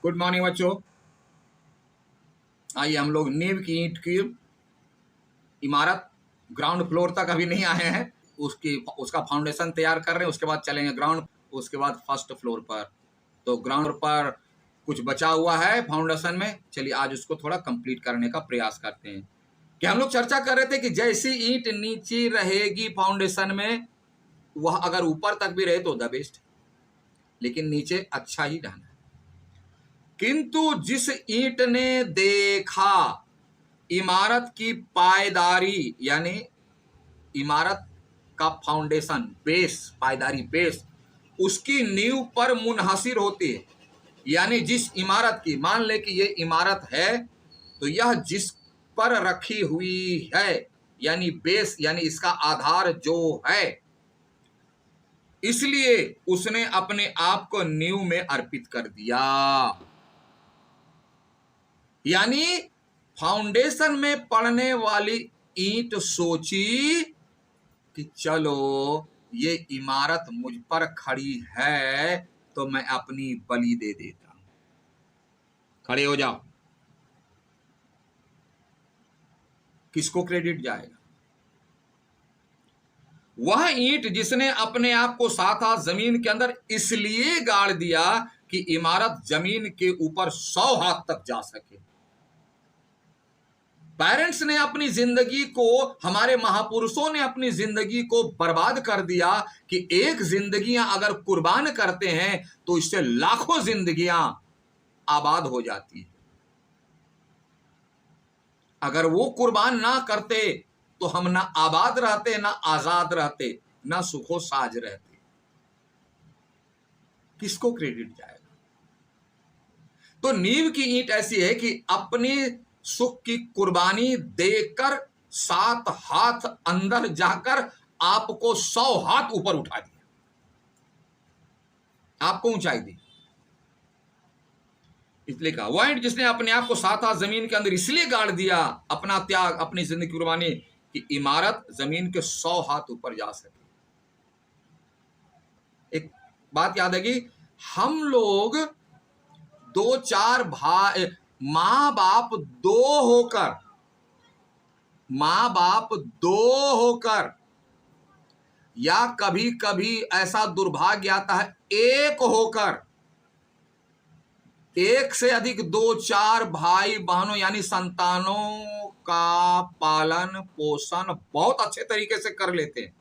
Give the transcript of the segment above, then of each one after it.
Good morning बच्चों। आइए हम लोग नींव की ईंट की इमारत ग्राउंड फ्लोर तक अभी नहीं आए हैं, उसका फाउंडेशन तैयार कर रहे हैं। उसके बाद चलेंगे ग्राउंड, उसके बाद फर्स्ट फ्लोर पर। तो ग्राउंड पर कुछ बचा हुआ है फाउंडेशन में, चलिए आज उसको थोड़ा कंप्लीट करने का प्रयास करते हैं। कि हम लोग चर्चा कर रहे थे कि जैसी ईंट नीचे रहेगी फाउंडेशन में, वह अगर ऊपर तक भी रहे तो द बेस्ट, लेकिन नीचे अच्छा ही रहना है। किंतु जिस ईंट ने देखा इमारत की पायदारी, यानी इमारत का फाउंडेशन बेस, पायदारी बेस उसकी नींव पर मुनहसिर होती है। यानी जिस इमारत की, मान ले कि ये इमारत है तो यह जिस पर रखी हुई है, यानी बेस, यानी इसका आधार जो है, इसलिए उसने अपने आप को नींव में अर्पित कर दिया। यानी फाउंडेशन में पड़ने वाली ईंट सोची कि चलो ये इमारत मुझ पर खड़ी है तो मैं अपनी बलि दे देता हूं। खड़े हो जाओ। किसको क्रेडिट जाएगा? वह ईंट जिसने अपने आप को साथ हाथ जमीन के अंदर इसलिए गाड़ दिया कि इमारत जमीन के ऊपर 100 हाथ तक जा सके। पेरेंट्स ने अपनी जिंदगी को, हमारे महापुरुषों ने अपनी जिंदगी को बर्बाद कर दिया कि एक जिंदगियां अगर कुर्बान करते हैं तो इससे लाखों जिंदगियां आबाद हो जाती है। अगर वो कुर्बान ना करते तो हम ना आबाद रहते, ना आजाद रहते, ना सुखो साज रहते। किसको क्रेडिट जाएगा? तो नींव की ईंट ऐसी है कि अपनी सुख की कुर्बानी देकर 7 हाथ अंदर जाकर आपको 100 हाथ ऊपर उठा दिया, आपको ऊंचाई दी। इसलिए कहा वह ईंट जिसने अपने आप को 7 हाथ जमीन के अंदर इसलिए गाड़ दिया, अपना त्याग, अपनी जिंदगी की कुर्बानी, कि इमारत जमीन के 100 हाथ ऊपर जा सके। एक बात याद है कि हम लोग 2-4 भाई, माँ बाप दो होकर, या कभी कभी ऐसा दुर्भाग्य आता है एक होकर, एक से अधिक 2-4 भाई बहनों यानी संतानों का पालन पोषण बहुत अच्छे तरीके से कर लेते हैं।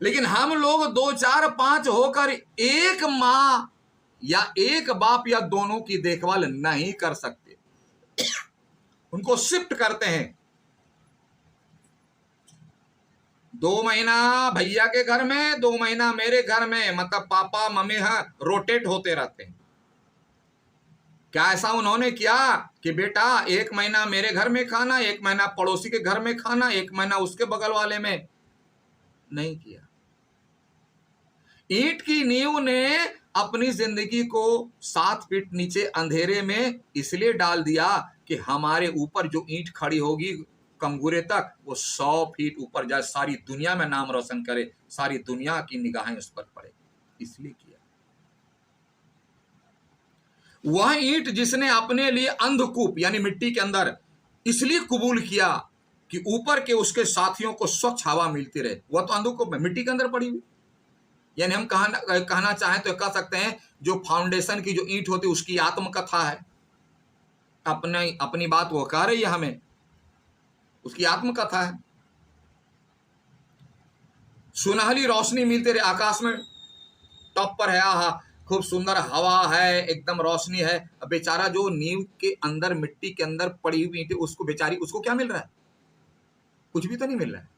लेकिन हम लोग 2-4-5 होकर एक माँ या एक बाप या दोनों की देखभाल नहीं कर सकते। उनको शिफ्ट करते हैं। 2 महीना भैया के घर में, 2 महीना मेरे घर में, मतलब पापा मम्मी रोटेट होते रहते हैं। क्या ऐसा उन्होंने किया कि बेटा 1 महीना मेरे घर में खाना, 1 महीना पड़ोसी के घर में खाना, 1 महीना उसके बगल वाले में? नहीं किया। ईंट की नींव ने अपनी जिंदगी को 7 फीट नीचे अंधेरे में इसलिए डाल दिया कि हमारे ऊपर जो ईंट खड़ी होगी कंगूरे तक, वो 100 फीट ऊपर जाए, सारी दुनिया में नाम रोशन करे, सारी दुनिया की निगाहें उस पर पड़े, इसलिए किया। वह ईंट जिसने अपने लिए अंधकूप यानी मिट्टी के अंदर इसलिए कबूल किया कि ऊपर के उसके साथियों को स्वच्छ हवा मिलती रहे, वह तो अंधकूप में मिट्टी के अंदर पड़ी हुई। यानी हम कहना चाहें तो कह सकते हैं जो फाउंडेशन की जो ईंट होती है उसकी आत्मकथा है। अपनी बात वो कह रही है हमें, उसकी आत्मकथा है। सुनहली रोशनी मिलती रहे, आकाश में टॉप पर है, आहा खूब सुंदर हवा है, एकदम रोशनी है। अब बेचारा जो नींव के अंदर मिट्टी के अंदर पड़ी हुई ईंट, उसको बेचारी, उसको क्या मिल रहा है? कुछ भी तो नहीं मिल रहा है।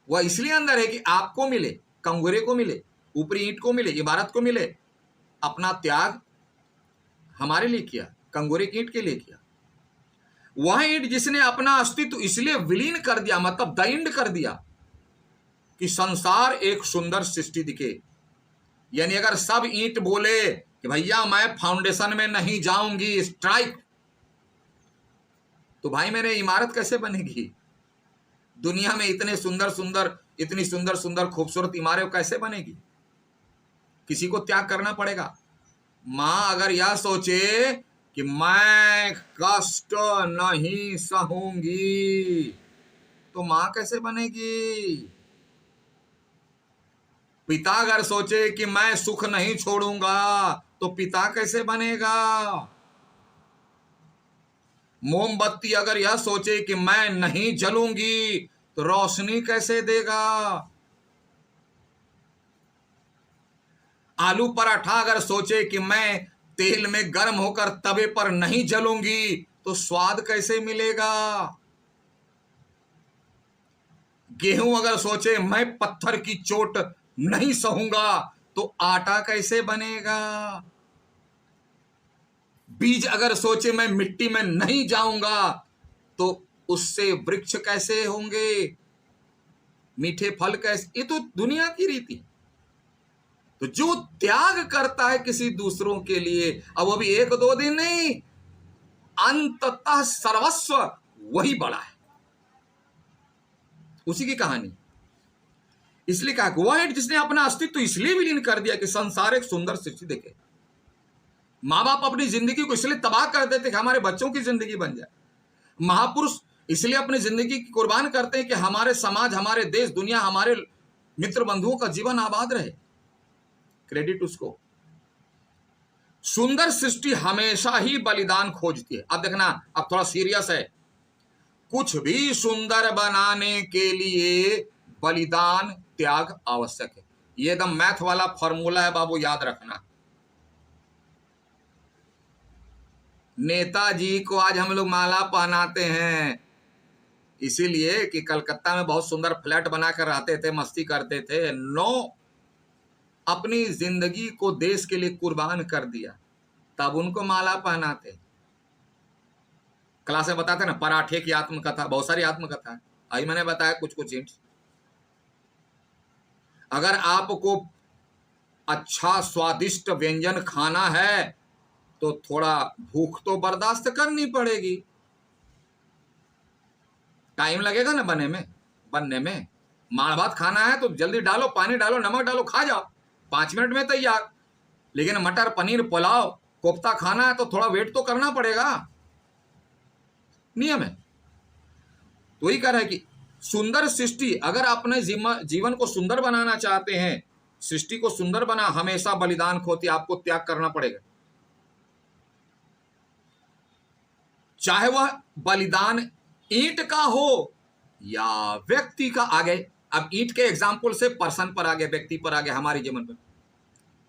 वह इसलिए अंदर है कि आपको मिले, कंगूरे को मिले, ऊपरी ईंट को मिले, इमारत को मिले। अपना त्याग हमारे लिए किया, कंगूरे की ईंट के लिए किया। वह ईंट जिसने अपना अस्तित्व इसलिए विलीन कर दिया, मतलब दैंड कर दिया, कि संसार एक सुंदर सृष्टि दिखे। यानी अगर सब ईंट बोले कि भैया मैं फाउंडेशन में नहीं जाऊंगी, स्ट्राइक, तो भाई मेरे इमारत कैसे बनेगी? दुनिया में इतनी सुंदर सुंदर खूबसूरत इमारत कैसे बनेगी? किसी को त्याग करना पड़ेगा। मां अगर यह सोचे कि मैं कष्ट नहीं सहूंगी तो मां कैसे बनेगी? पिता अगर सोचे कि मैं सुख नहीं छोड़ूंगा तो पिता कैसे बनेगा? मोमबत्ती अगर यह सोचे कि मैं नहीं जलूंगी तो रोशनी कैसे देगा? आलू पराठा अगर सोचे कि मैं तेल में गर्म होकर तवे पर नहीं जलूंगी तो स्वाद कैसे मिलेगा? गेहूं अगर सोचे मैं पत्थर की चोट नहीं सहूंगा तो आटा कैसे बनेगा? बीज अगर सोचे मैं मिट्टी में नहीं जाऊंगा तो उससे वृक्ष कैसे होंगे? मीठे फल कैसे? ये तो दुनिया की रीति। तो जो त्याग करता है किसी दूसरों के लिए, अब वो भी एक दो दिन नहीं, अंततः सर्वस्व, वही बड़ा है। उसी की कहानी। इसलिए कहा वह है जिसने अपना अस्तित्व इसलिए विलीन कर दिया कि संसार एक सुंदर सृष्टि देखे। माँ बाप अपनी जिंदगी को इसलिए तबाह कर देते कि हमारे बच्चों की जिंदगी बन जाए। महापुरुष इसलिए अपनी जिंदगी की कुर्बान करते हैं कि हमारे समाज, हमारे देश, दुनिया, हमारे मित्र बंधुओं का जीवन आबाद रहे। क्रेडिट उसको। सुंदर सृष्टि हमेशा ही बलिदान खोजती है। अब देखना, अब थोड़ा सीरियस है। कुछ भी सुंदर बनाने के लिए बलिदान, त्याग आवश्यक है। ये एकदम मैथ वाला फॉर्मूला है बाबू, याद रखना। नेताजी को आज हम लोग माला पहनाते हैं इसीलिए कि कलकत्ता में बहुत सुंदर फ्लैट बनाकर रहते थे, मस्ती करते थे। नो, अपनी जिंदगी को देश के लिए कुर्बान कर दिया, तब उनको माला पहनाते। क्लास में बताते ना पराठे की आत्मकथा, बहुत सारी आत्मकथा है। आई मैंने बताया कुछ कुछ हिंट्स। अगर आपको अच्छा स्वादिष्ट व्यंजन खाना है तो थोड़ा भूख तो बर्दाश्त करनी पड़ेगी। टाइम लगेगा ना बनने में। माड़ भात खाना है तो जल्दी डालो, पानी डालो, नमक डालो, खा जाओ, 5 मिनट में तैयार। लेकिन मटर पनीर पुलाव कोफ्ता खाना है तो थोड़ा वेट तो करना पड़ेगा, नियम है। तो वही कह रहा है कि सुंदर सृष्टि, अगर अपने जीवन को सुंदर बनाना चाहते हैं, सृष्टि को सुंदर बना, हमेशा बलिदान खोती, आपको त्याग करना पड़ेगा। चाहे वह बलिदान ईंट का हो या व्यक्ति का। आगे अब ईंट के एग्जाम्पल से पर्सन पर आ गए, व्यक्ति पर आ गए, हमारे जीवन पर।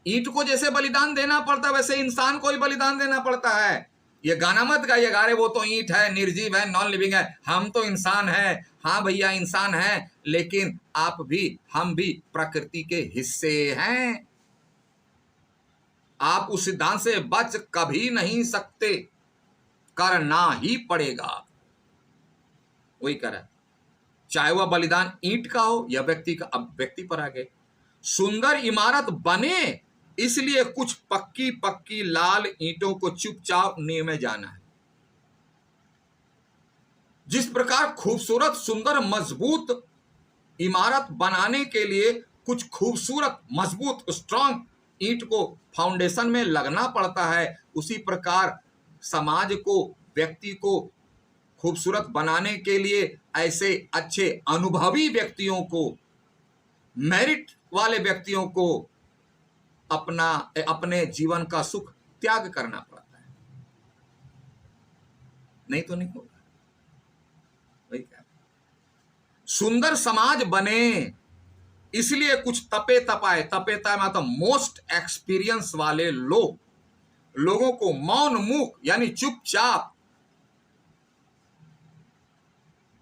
ईंट को जैसे बलिदान देना पड़ता है वैसे इंसान को ही बलिदान देना पड़ता है। ये गाना मत गाइए, गा रहे वो तो ईंट है, निर्जीव है, नॉन लिविंग है, हम तो इंसान है। हाँ भैया इंसान है, लेकिन आप भी, हम भी प्रकृति के हिस्से हैं। आप उस सिद्धांत से बच कभी नहीं सकते, करना ही पड़ेगा। वही करा, चाहे वह बलिदान ईंट का हो या व्यक्ति का। अब व्यक्ति पर आ गए। सुंदर इमारत बने इसलिए कुछ पक्की पक्की लाल ईंटों को चुपचाप नींव में जाना है। जिस प्रकार खूबसूरत, सुंदर, मजबूत इमारत बनाने के लिए कुछ खूबसूरत, मजबूत, स्ट्रांग ईंट को फाउंडेशन में लगना पड़ता है, उसी प्रकार समाज को, व्यक्ति को खूबसूरत बनाने के लिए ऐसे अच्छे अनुभवी व्यक्तियों को, मेरिट वाले व्यक्तियों को अपने जीवन का सुख त्याग करना पड़ता है, नहीं तो नहीं होगा। वही क्या, सुंदर समाज बने इसलिए कुछ तपे तपाए मतलब मोस्ट एक्सपीरियंस वाले लोगों को मौन मुख यानी चुपचाप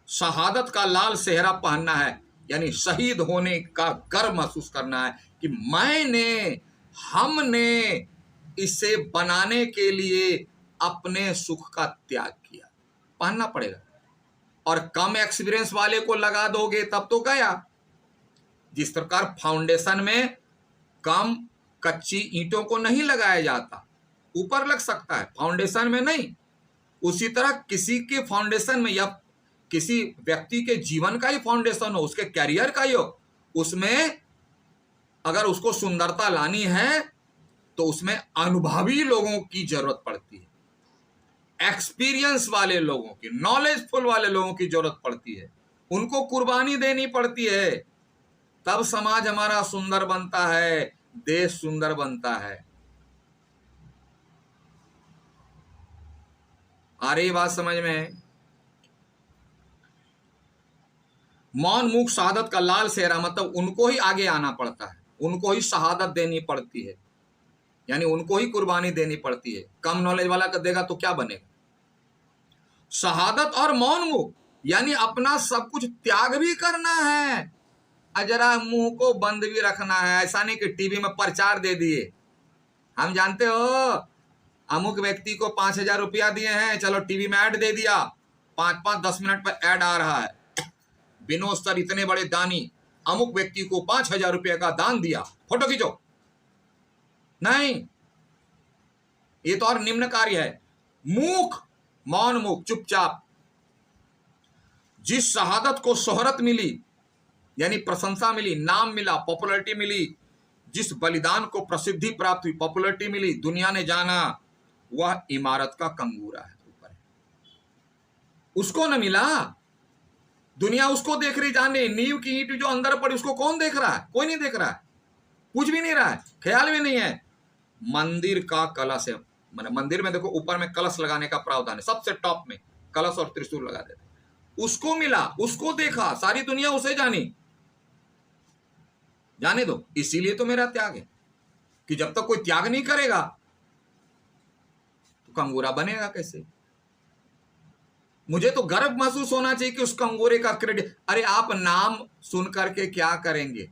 शहादत का लाल सेहरा पहनना है, यानी शहीद होने का गर्व महसूस करना है कि हमने इसे बनाने के लिए अपने सुख का त्याग किया। पहनना पड़ेगा। और कम एक्सपीरियंस वाले को लगा दोगे तब तो गया। जिस प्रकार फाउंडेशन में कम कच्ची ईंटों को नहीं लगाया जाता, ऊपर लग सकता है, फाउंडेशन में नहीं। उसी तरह किसी के फाउंडेशन में या किसी व्यक्ति के जीवन का ही फाउंडेशन हो, उसके कैरियर का ही हो, उसमें अगर उसको सुंदरता लानी है तो उसमें अनुभवी लोगों की जरूरत पड़ती है, एक्सपीरियंस वाले लोगों की, नॉलेजफुल वाले लोगों की जरूरत पड़ती है, उनको कुर्बानी देनी पड़ती है, तब समाज हमारा सुंदर बनता है, देश सुंदर बनता है। आ रही बात समझ में? मौन मूक शहादत का लाल सेहरा, मतलब उनको ही आगे आना पड़ता है, उनको ही शहादत देनी पड़ती है, यानी उनको ही कुर्बानी देनी पड़ती है। कम नॉलेज वाला कर देगा तो क्या बनेगा? शहादत और मौन मूक यानी अपना सब कुछ त्याग भी करना है, जरा मुंह को बंद भी रखना है। ऐसा नहीं कि टीवी में प्रचार दे दिए, हम जानते हो अमुक व्यक्ति को 5,000 रुपया दिए हैं, चलो टीवी में ऐड दे दिया, 5-5 10 मिनट पर ऐड आ रहा है, विनोद सर इतने बड़े दानी, अमुक व्यक्ति को 5,000 रुपये का दान दिया, फोटो खींचो। नहीं, ये तो और निम्न कार्य है। मूक, मौन मूक, चुपचाप। जिस शहादत को शोहरत मिली यानी प्रशंसा मिली, नाम मिला, पॉपुलैरिटी मिली, जिस बलिदान को प्रसिद्धि प्राप्त हुई, पॉपुलैरिटी मिली, दुनिया ने जाना, वह इमारत का कंगूरा है, ऊपर है, उसको न मिला। दुनिया उसको देख रही, जाने नींव की ईंट जो अंदर पड़ी उसको कौन देख रहा है? कोई नहीं देख रहा है, कुछ भी नहीं रहा है, ख्याल भी नहीं है। मंदिर का कलश है, मैंने मंदिर में देखो ऊपर में कलश लगाने का प्रावधान है, सबसे टॉप में कलश और त्रिशूल लगा देते, उसको मिला, उसको देखा, सारी दुनिया उसे जानी। जाने दो, इसीलिए तो मेरा त्याग है कि जब तक कोई त्याग नहीं करेगा तो कंगूरा बनेगा कैसे? मुझे तो गर्व महसूस होना चाहिए कि उस कंगूरे का क्रेडिट। अरे आप नाम सुन करके क्या करेंगे?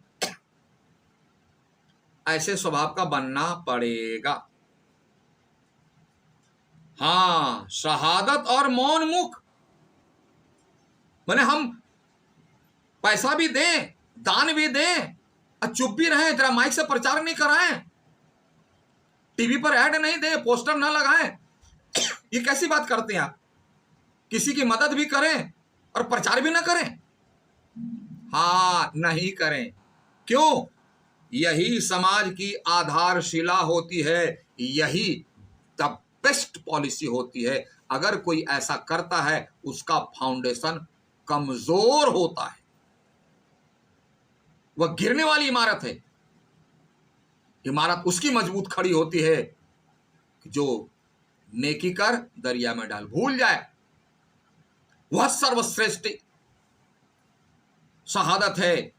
ऐसे स्वभाव का बनना पड़ेगा। हाँ, शहादत और मौन मुख, माने हम पैसा भी दें, दान भी दें और चुप भी रहें, जरा माइक से प्रचार नहीं कराएं, टीवी पर ऐड नहीं दें, पोस्टर ना लगाएं। ये कैसी बात करते हैं आप? किसी की मदद भी करें और प्रचार भी ना करें? हाँ, नहीं करें। क्यों? यही समाज की आधारशिला होती है, यही द बेस्ट पॉलिसी होती है। अगर कोई ऐसा करता है उसका फाउंडेशन कमजोर होता है, वह गिरने वाली इमारत है। इमारत उसकी मजबूत खड़ी होती है जो नेकी कर दरिया में डाल, भूल जाए। वह सर्वश्रेष्ठ शहादत है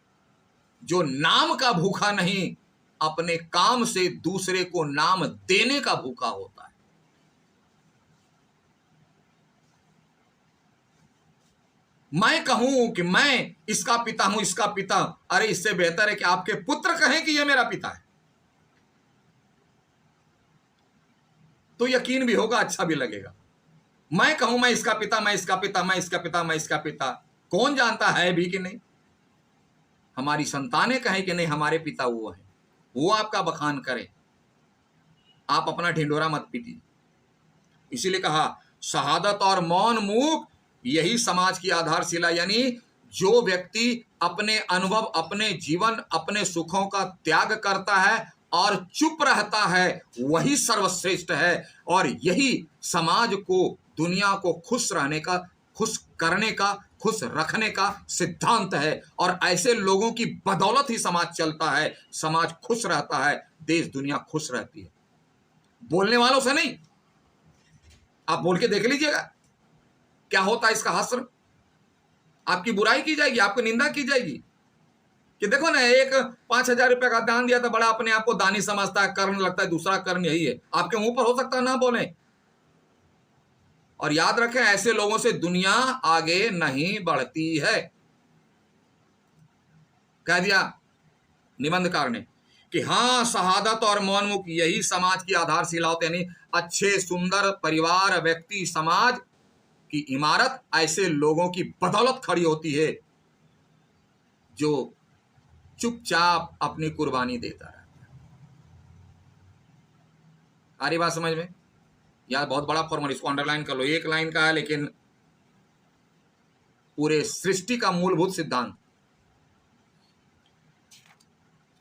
जो नाम का भूखा नहीं, अपने काम से दूसरे को नाम देने का भूखा होता है। मैं कहूं कि मैं इसका पिता हूं, इसका पिता, अरे इससे बेहतर है कि आपके पुत्र कहें कि यह मेरा पिता है, तो यकीन भी होगा, अच्छा भी लगेगा। मैं कहूं मैं इसका पिता, मैं इसका पिता, मैं इसका पिता, मैं इसका पिता, कौन जानता है भी कि नहीं? हमारी संतानें कहें कि नहीं हमारे पिता वो है, वो आपका बखान करें, आप अपना ढिंडोरा मत पीटिए। इसीलिए कहा शहादत और मौन मूक यही समाज की आधारशिला, यानी जो व्यक्ति अपने अनुभव, अपने जीवन, अपने सुखों का त्याग करता है और चुप रहता है, वही सर्वश्रेष्ठ है। और यही समाज को, दुनिया को खुश रहने का, खुश करने का, खुश रखने का सिद्धांत है। और ऐसे लोगों की बदौलत ही समाज चलता है, समाज खुश रहता है, देश दुनिया खुश रहती है। बोलने वालों से नहीं, आप बोल के देख लीजिएगा क्या होता है इसका हश्र। आपकी बुराई की जाएगी, आपकी निंदा की जाएगी कि देखो ना, एक 5,000 रुपए का दान दिया तो बड़ा अपने आप को दानी समझता है, कर्ण लगता है, दूसरा कर्ण यही है। आपके मुंह पर हो सकता है ना बोले। और याद रखें, ऐसे लोगों से दुनिया आगे नहीं बढ़ती है। कह दिया निबंधकार ने कि हाँ, शहादत और मौनमुख यही समाज की आधारशिला होते, यानी अच्छे सुंदर परिवार, व्यक्ति, समाज की इमारत ऐसे लोगों की बदौलत खड़ी होती है जो चुपचाप अपनी कुर्बानी देता रहता है। आ रही बात समझ में? यार बहुत बड़ा फॉर्मूला, इसको अंडरलाइन कर लो, एक लाइन का है लेकिन पूरे सृष्टि का मूलभूत सिद्धांत।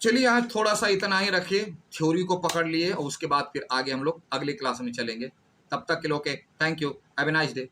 चलिए आज थोड़ा सा इतना ही रखिए, थ्योरी को पकड़ लिए और उसके बाद फिर आगे हम लोग अगली क्लास में चलेंगे। तब तक के लिए okay, thank you, have a nice day.